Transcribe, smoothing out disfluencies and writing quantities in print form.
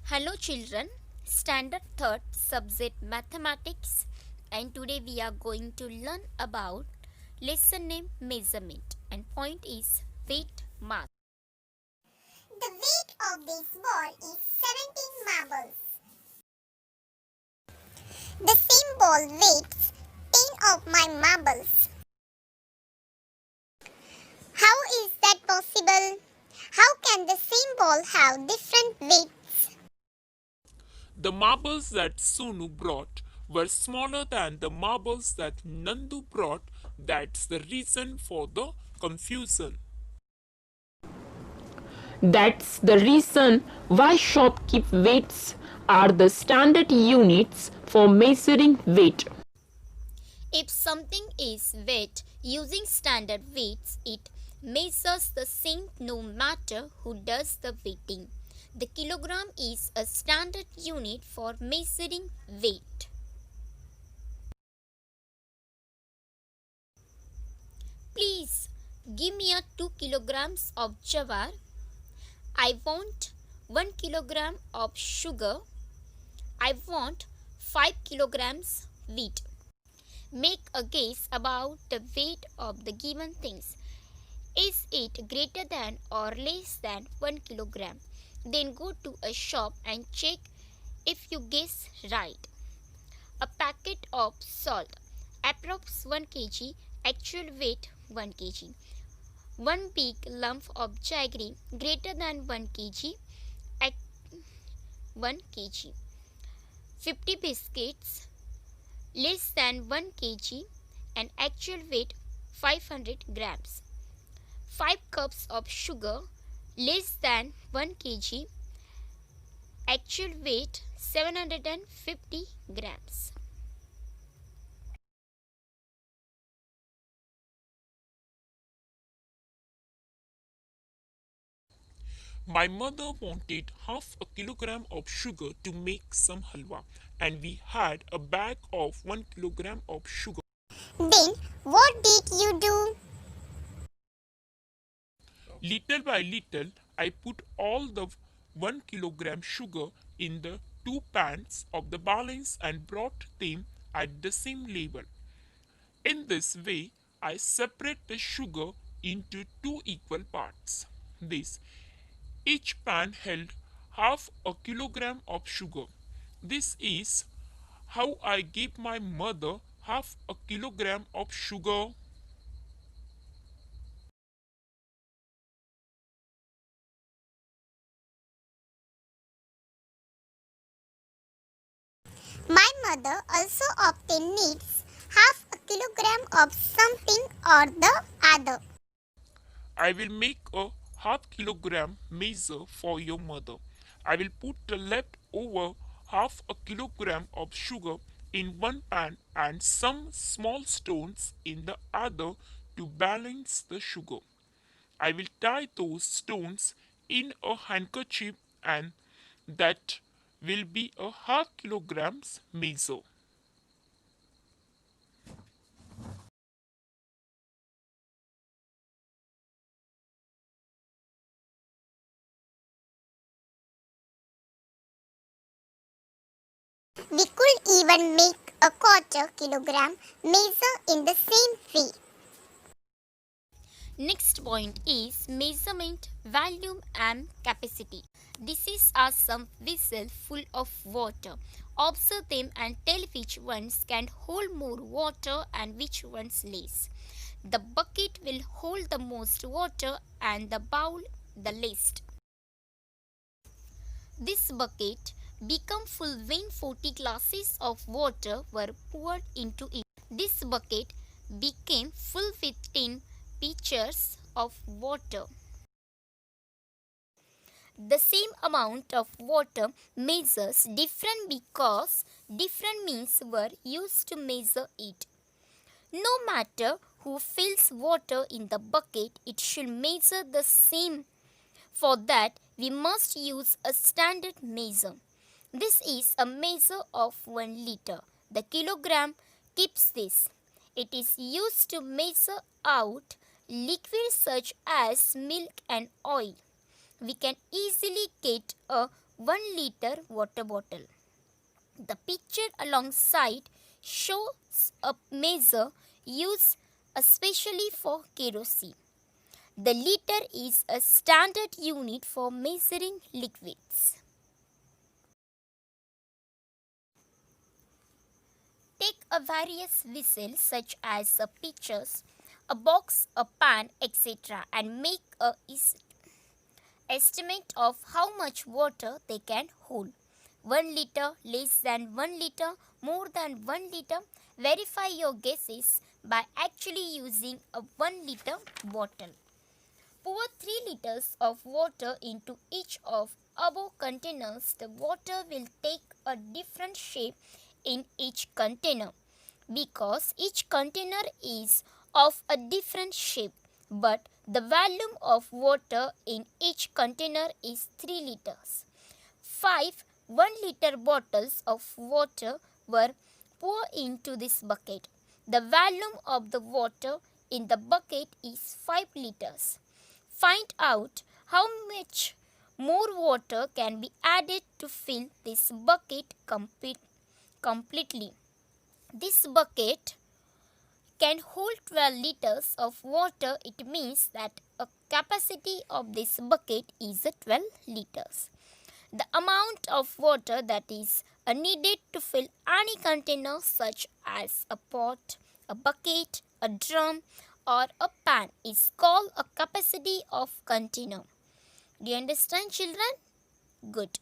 Hello children, standard third subject mathematics, and today we are going to learn about lesson name measurement and point is weight mass. The weight of this ball is 17 marbles. The same ball weighs 10 of my marbles. How is that possible? How can the same ball have different weights? The marbles that Sonu brought were smaller than the marbles that Nandu brought. That's the reason for the confusion. That's the reason why shopkeep weights are the standard units for measuring weight. If something is weighed using standard weights, it measures the same no matter who does the weighting. The kilogram is a standard unit for measuring weight. Please give me a 2 kilograms of jawar. I want 1 kilogram of sugar. I want 5 kilograms wheat. Make a guess about the weight of the given things. Is it greater than or less than 1 kilogram? Then go to a shop and check if you guess right. A packet of salt, approx 1 kg, actual weight 1 kg. One big lump of jaggery greater than 1 kg, 1 kg. 50 biscuits less than 1 kg and actual weight 500 grams. 5 cups of sugar less than 1 kg, actual weight 750 grams. My mother wanted half a kilogram of sugar to make some halwa, and we had a bag of 1 kilogram of sugar. Then what did you do? Little by little, I put all the 1 kilogram sugar in the two pans of the balance and brought them at the same level. In this way, I separate the sugar into two equal parts. This each pan held half a kilogram of sugar. This is how I gave my mother half a kilogram of sugar. My mother also often needs half a kilogram of something or the other. I will make a half kilogram measure for your mother. I will put the leftover half a kilogram of sugar in one pan and some small stones in the other to balance the sugar. I will tie those stones in a handkerchief and that will be a half kilograms measure. We could even make a quarter kilogram measure in the same way. Next point is measurement, volume and capacity. This is a some vessel full of water. Observe them and tell which ones can hold more water and which ones less. The bucket will hold the most water and the bowl the least. This bucket became full when 40 glasses of water were poured into it. This bucket became full with 10 pitchers of water. The same amount of water measures different because different means were used to measure it. No matter who fills water in the bucket, it should measure the same. For that, we must use a standard measure. This is a measure of 1 liter. The kilogram keeps this. It is used to measure out liquids such as milk and oil. We can easily get a 1 liter water bottle. The picture alongside shows a measure used especially for kerosene. The liter is a standard unit for measuring liquids. Take a various vessels such as a pitchers, a box, a pan, etc. and make a estimate of how much water they can hold. 1 liter, less than 1 liter, more than 1 liter. Verify your guesses by actually using a 1 liter bottle. Pour 3 liters of water into each of above containers. The water will take a different shape in each container because each container is of a different shape, but the volume of water in each container is 3 liters. 5 1 liter bottles of water were poured into this bucket. The volume of the water in the bucket is 5 liters. Find out how much more water can be added to fill this bucket completely. This bucket can hold 12 liters of water. It means that a capacity of this bucket is 12 liters. The amount of water that is needed to fill any container such as a pot, a bucket, a drum or a pan is called a capacity of container. Do you understand, children? Good.